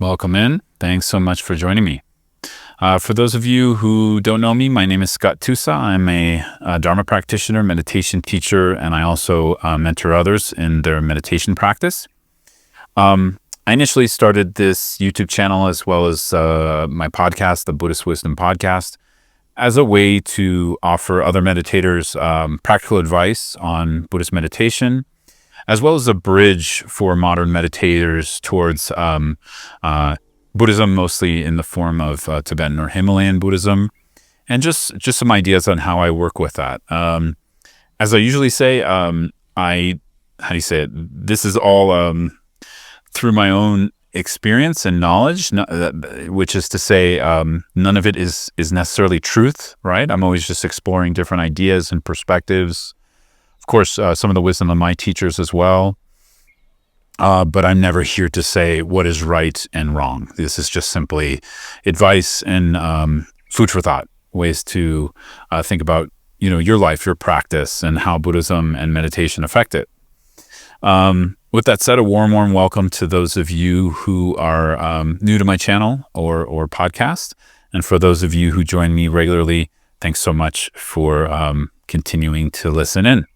Welcome in. Thanks so much for joining me. For those of you who don't know me, my name is Scott Tusa. I'm a Dharma practitioner, meditation teacher, and I also mentor others in their meditation practice. I initially started this YouTube channel as well as my podcast, the Buddhist Wisdom Podcast, as a way to offer other meditators practical advice on Buddhist meditation, as well as a bridge for modern meditators towards Buddhism, mostly in the form of Tibetan or Himalayan Buddhism, and just some ideas on how I work with that. As I usually say, this is all through my own experience and knowledge, which is to say, none of it is necessarily truth, right? I'm always just exploring different ideas and perspectives. Of course, some of the wisdom of my teachers as well. But I'm never here to say what is right and wrong. This is just simply advice and food for thought, ways to think about, your life, your practice, and how Buddhism and meditation affect it. With that said, a warm welcome to those of you who are new to my channel or podcast. And for those of you who join me regularly, thanks so much for continuing to listen in.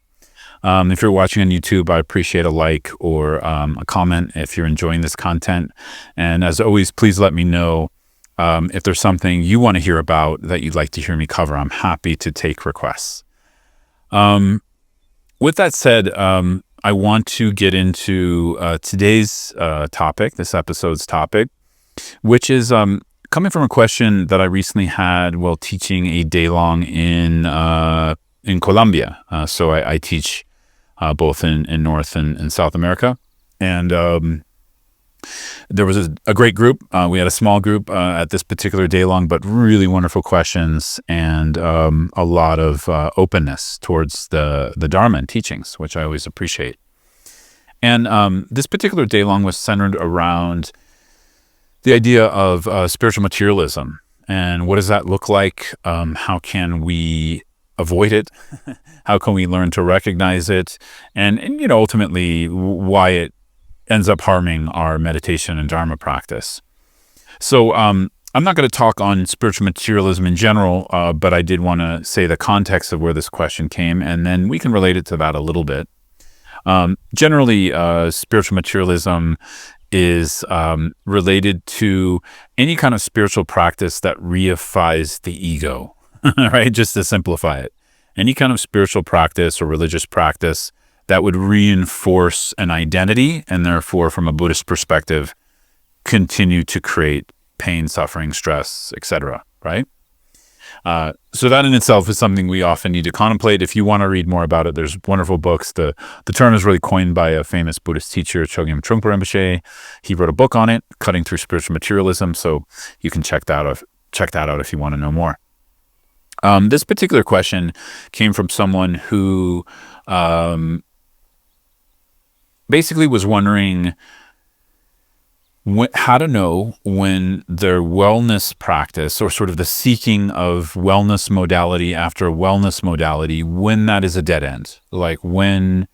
If you're watching on YouTube, I appreciate a like or a comment if you're enjoying this content. And as always, please let me know if there's something you want to hear about that you'd like to hear me cover. I'm happy to take requests. With that said, I want to get into today's topic, this episode's topic, which is coming from a question that I recently had while teaching a day-long in Colombia. So I teach both in North and South America. And there was a great group. We had a small group at this particular day long, but really wonderful questions and a lot of openness towards the Dharma and teachings, which I always appreciate. And this particular day long was centered around the idea of spiritual materialism. And what does that look like? How can we avoid it? How can we learn to recognize it? And ultimately, why it ends up harming our meditation and Dharma practice. So I'm not going to talk on spiritual materialism in general, but I did want to say the context of where this question came, and then we can relate it to that a little bit. Generally, spiritual materialism is related to any kind of spiritual practice that reifies the ego, right? Just to simplify it. Any kind of spiritual practice or religious practice that would reinforce an identity and therefore, from a Buddhist perspective, continue to create pain, suffering, stress, etc., right? So that in itself is something we often need to contemplate. If you want to read more about it, there's wonderful books. The term is really coined by a famous Buddhist teacher, Chogyam Trungpa Rinpoche. He wrote a book on it, Cutting Through Spiritual Materialism, so you can check that out if you want to know more. This particular question came from someone who basically was wondering how to know when their wellness practice, or sort of the seeking of wellness modality after wellness modality, when that is a dead end. Like, when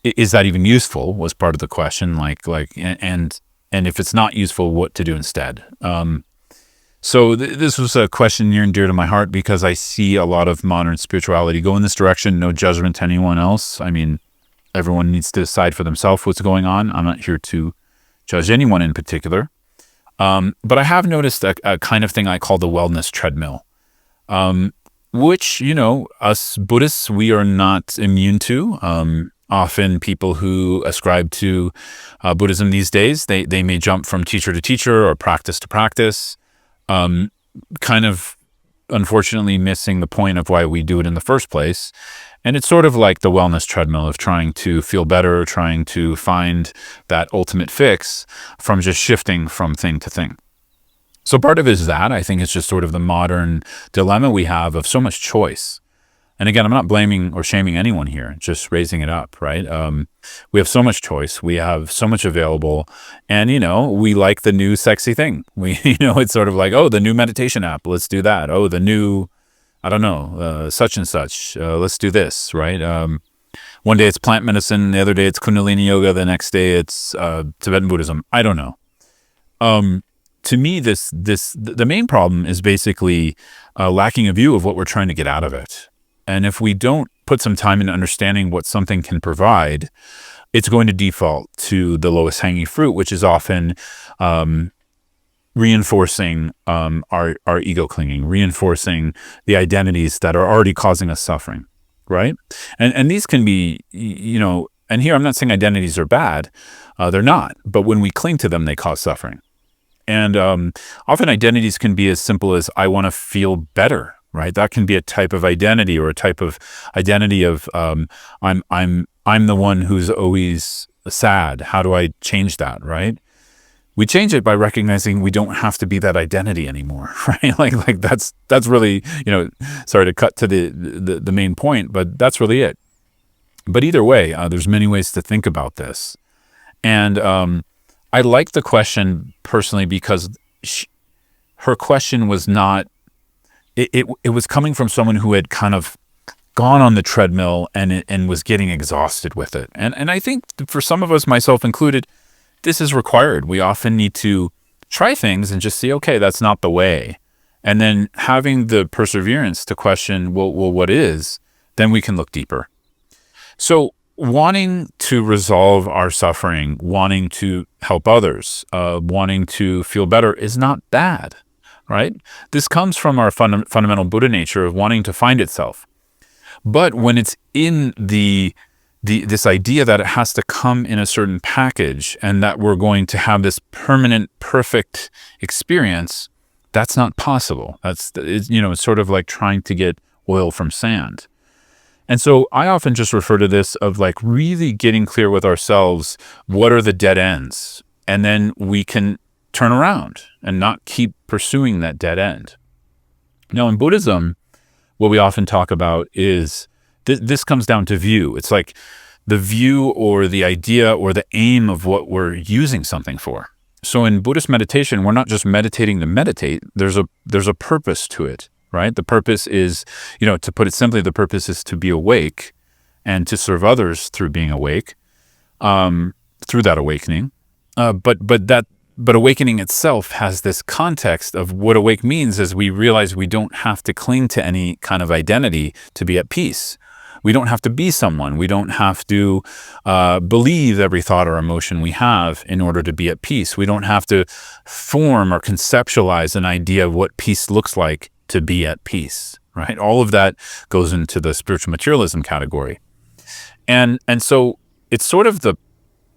is that even useful, was part of the question. And if it's not useful, what to do instead. So this was a question near and dear to my heart because I see a lot of modern spirituality go in this direction. No judgment to anyone else. I mean, everyone needs to decide for themselves what's going on. I'm not here to judge anyone in particular. But I have noticed a kind of thing I call the wellness treadmill, which, us Buddhists, we are not immune to. Often people who ascribe to Buddhism these days, they may jump from teacher to teacher or practice to practice, kind of unfortunately missing the point of why we do it in the first place. And it's sort of like the wellness treadmill of trying to feel better, trying to find that ultimate fix from just shifting from thing to thing. So part of it is that. I think it's just sort of the modern dilemma we have of so much choice. And again, I'm not blaming or shaming anyone here, just raising it up, right? We have so much choice. We have so much available. And, we like the new sexy thing. It's sort of like, oh, the new meditation app, let's do that. Oh, the new, such and such, let's do this, right? One day it's plant medicine, the other day it's Kundalini yoga, the next day it's Tibetan Buddhism. I don't know. To me, the main problem is basically lacking a view of what we're trying to get out of it. And if we don't put some time into understanding what something can provide, it's going to default to the lowest hanging fruit, which is often reinforcing our ego clinging, reinforcing the identities that are already causing us suffering, right? And these can be, and here I'm not saying identities are bad. They're not. But when we cling to them, they cause suffering. And often identities can be as simple as I want to feel better, right? That can be a type of identity, or a type of identity of I'm the one who's always sad. How do I change that, right? We change it by recognizing we don't have to be that identity anymore, right? Like that's really, sorry to cut to the main point, but that's really it. But either way, there's many ways to think about this. And I like the question personally because her question was not, it was coming from someone who had kind of gone on the treadmill and was getting exhausted with it. And I think for some of us, myself included, this is required. We often need to try things and just see, okay, that's not the way. And then having the perseverance to question, well, what is, then we can look deeper. So wanting to resolve our suffering, wanting to help others, wanting to feel better is not bad, right? This comes from our fundamental Buddha nature of wanting to find itself. But when it's in this idea that it has to come in a certain package and that we're going to have this permanent, perfect experience, that's not possible. It's sort of like trying to get oil from sand. And so I often just refer to this of like really getting clear with ourselves, what are the dead ends? And then we can turn around and not keep pursuing that dead end. Now in Buddhism, what we often talk about is this comes down to view. It's like the view or the idea or the aim of what we're using something for. So in Buddhist meditation, we're not just meditating to meditate. There's a purpose to it, right? The purpose is, to put it simply, the purpose is to be awake and to serve others through being awake, through that awakening. But awakening itself has this context of what awake means as we realize we don't have to cling to any kind of identity to be at peace. We don't have to be someone. We don't have to believe every thought or emotion we have in order to be at peace. We don't have to form or conceptualize an idea of what peace looks like to be at peace, right? All of that goes into the spiritual materialism category. And so it's sort of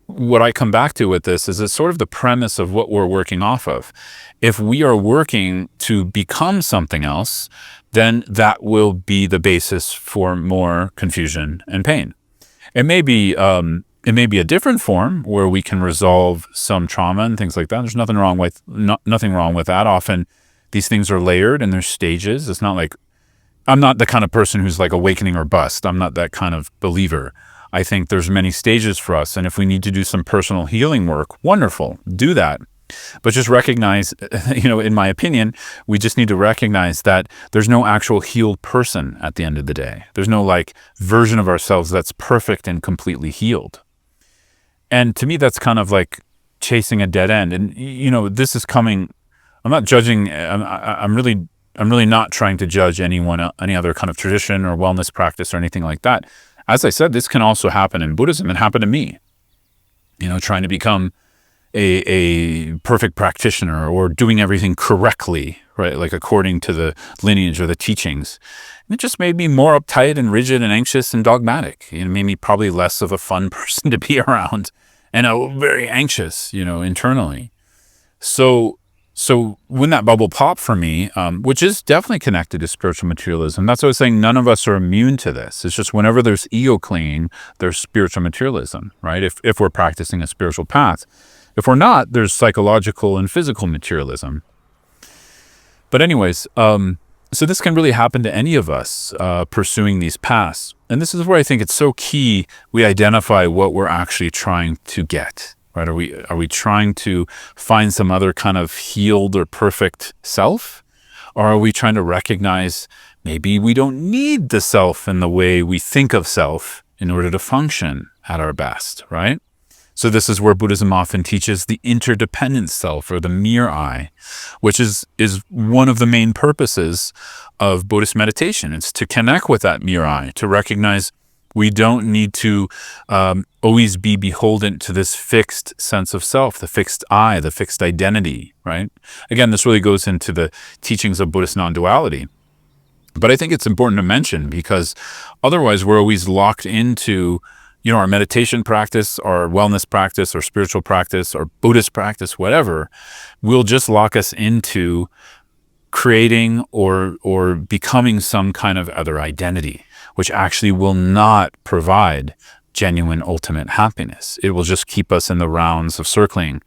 what I come back to with this is it's sort of the premise of what we're working off of. If we are working to become something else, then that will be the basis for more confusion and pain. It may be a different form where we can resolve some trauma and things like that. There's nothing wrong with that. Often these things are layered and there's stages. It's not like I'm not the kind of person who's like awakening or bust. I'm not that kind of believer. I think there's many stages for us. And if we need to do some personal healing work, wonderful, do that. But just recognize, in my opinion, we just need to recognize that there's no actual healed person at the end of the day. There's no like version of ourselves that's perfect and completely healed. And to me, that's kind of like chasing a dead end. And, this is coming, I'm not judging, I'm really not trying to judge any other kind of tradition or wellness practice or anything like that. As I said, this can also happen in Buddhism. It happened to me, trying to become a perfect practitioner or doing everything correctly, right? Like according to the lineage or the teachings. And it just made me more uptight and rigid and anxious and dogmatic. It made me probably less of a fun person to be around and very anxious, internally. So when that bubble popped for me, which is definitely connected to spiritual materialism, that's what I was saying, none of us are immune to this. It's just whenever there's ego clinging, there's spiritual materialism, right? If we're practicing a spiritual path. If we're not, there's psychological and physical materialism. But anyways, so this can really happen to any of us pursuing these paths. And this is where I think it's so key we identify what we're actually trying to get. Right? Are we trying to find some other kind of healed or perfect self? Or are we trying to recognize maybe we don't need the self in the way we think of self in order to function at our best, right? So this is where Buddhism often teaches the interdependent self, or the mere I, which is one of the main purposes of Buddhist meditation. It's to connect with that mere I, to recognize we don't need to always be beholden to this fixed sense of self, the fixed I, the fixed identity, right? Again, this really goes into the teachings of Buddhist non-duality. But I think it's important to mention, because otherwise we're always locked into, our meditation practice, our wellness practice, our spiritual practice, our Buddhist practice, whatever, will just lock us into creating or becoming some kind of other identity, which actually will not provide genuine ultimate happiness. It will just keep us in the rounds of circling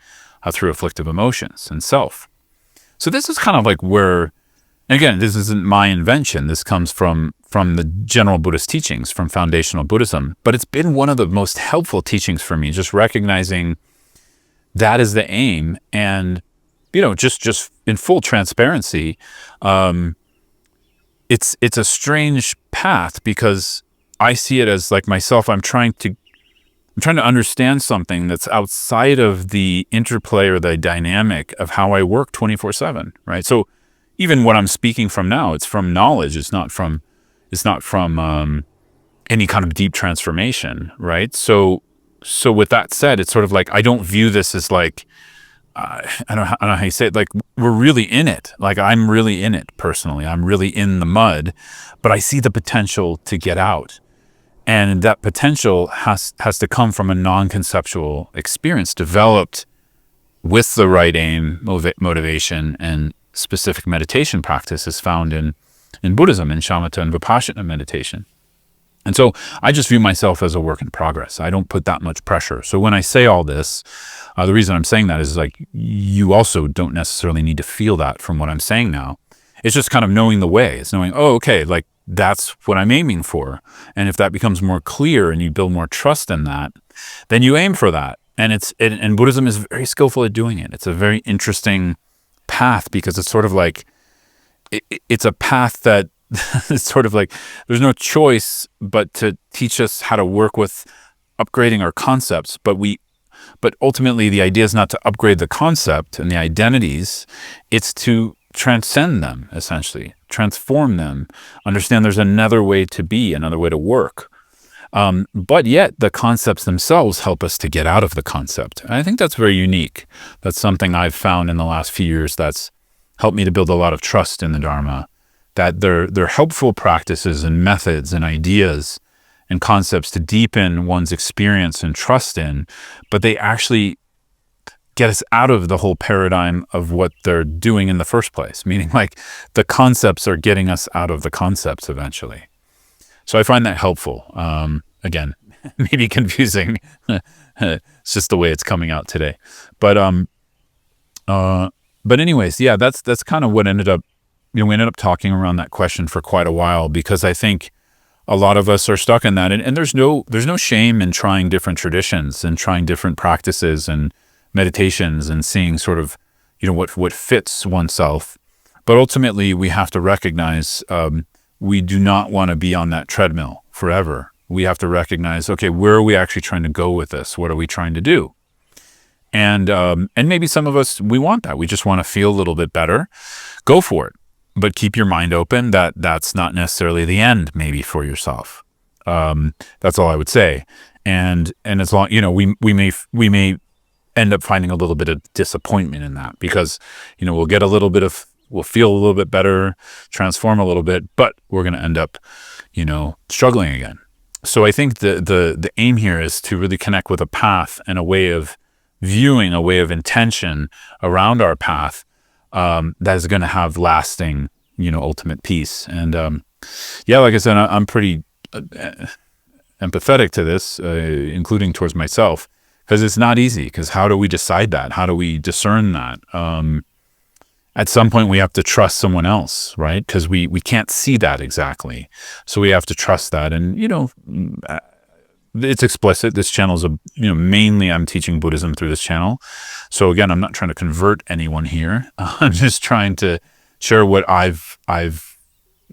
through afflictive emotions and self. So this is kind of like where, again, this isn't my invention. This comes from the general Buddhist teachings, from foundational Buddhism. But it's been one of the most helpful teachings for me, just recognizing that is the aim. And, just in full transparency, it's a strange path, because I see it as like myself, I'm trying to understand something that's outside of the interplay or the dynamic of how I work 24/7, right? So even what I'm speaking from now, it's from knowledge. It's not from any kind of deep transformation, right? So with that said, it's sort of like, I don't view this as like, I don't know how you say it, like we're really in it. Like I'm really in it personally. I'm really in the mud, but I see the potential to get out. And that potential has to come from a non-conceptual experience developed with the right aim, motivation, and specific meditation practice found in Buddhism, in shamatha and vipassana meditation. And so I just view myself as a work in progress. I don't put that much pressure. So when I say all this, the reason I'm saying that is like, you also don't necessarily need to feel that from what I'm saying now. It's just kind of knowing the way. It's knowing, oh, okay, like that's what I'm aiming for. And if that becomes more clear and you build more trust in that, then you aim for that. And and Buddhism is very skillful at doing it. It's a very interesting path, because it's sort of like, it's a path that it's sort of like there's no choice but to teach us how to work with upgrading our concepts. But ultimately the idea is not to upgrade the concept and the identities. It's to transcend them, essentially, transform them, understand there's another way to be, another way to work. But yet the concepts themselves help us to get out of the concept. And I think that's very unique. That's something I've found in the last few years that's helped me to build a lot of trust in the Dharma, that they're helpful practices and methods and ideas and concepts to deepen one's experience and trust in, but they actually get us out of the whole paradigm of what they're doing in the first place, meaning like the concepts are getting us out of the concepts eventually. So I find that helpful. Again, maybe confusing. It's just the way it's coming out today. But anyways, yeah, that's kind of what ended up, we ended up talking around that question for quite a while, because I think a lot of us are stuck in that. And there's no shame in trying different traditions and trying different practices and meditations and seeing sort of, what fits oneself. But ultimately we have to recognize, we do not want to be on that treadmill forever. We have to recognize, okay, where are we actually trying to go with this? What are we trying to do? And maybe some of us, we want that. We just want to feel a little bit better. Go for it. But keep your mind open that that's not necessarily the end, maybe, for yourself. That's all I would say. And as long, we may end up finding a little bit of disappointment in that, because, we'll feel a little bit better, transform a little bit, but we're going to end up, struggling again. So I think the aim here is to really connect with a path and a way of viewing, a way of intention around our path, that is going to have lasting, ultimate peace. And like I said, I'm pretty empathetic to this, including towards myself, because it's not easy. Because how do we decide that? How do we discern that? At some point, we have to trust someone else, right? Because we can't see that exactly, so we have to trust that. And it's explicit. This channel is mainly I'm teaching Buddhism through this channel. So again, I'm not trying to convert anyone here. I'm just trying to share what I've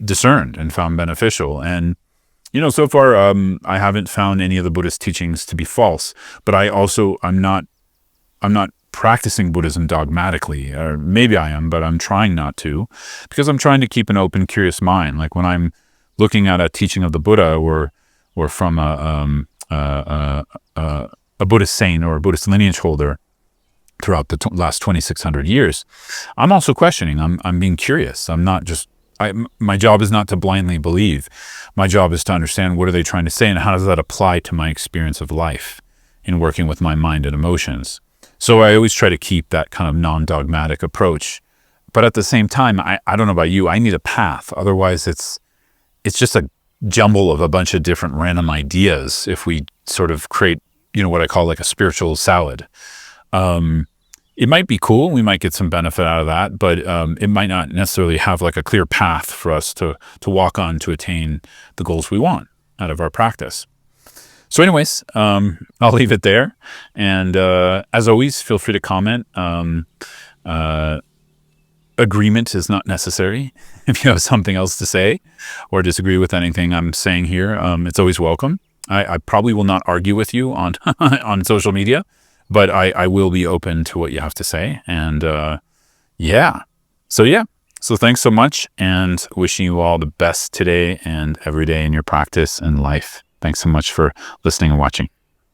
discerned and found beneficial. And So far, I haven't found any of the Buddhist teachings to be false, but I'm not practicing Buddhism dogmatically, or maybe I am, but I'm trying not to, because I'm trying to keep an open, curious mind. Like when I'm looking at a teaching of the Buddha, or from a Buddhist saint or a Buddhist lineage holder throughout the last 2,600 years, I'm also questioning. I'm being curious. I'm not just. My job is not to blindly believe. My job is to understand what are they trying to say and how does that apply to my experience of life in working with my mind and emotions. So I always try to keep that kind of non-dogmatic approach. But at the same time, I don't know about you, I need a path. Otherwise, it's just a jumble of a bunch of different random ideas if we sort of create, what I call like a spiritual salad. It might be cool. We might get some benefit out of that, but it might not necessarily have like a clear path for us to walk on to attain the goals we want out of our practice. So anyways, I'll leave it there. And as always, feel free to comment. Agreement is not necessary. If you have something else to say or disagree with anything I'm saying here, it's always welcome. I probably will not argue with you on on social media, but I will be open to what you have to say. And yeah. So thanks so much, and wishing you all the best today and every day in your practice and life. Thanks so much for listening and watching.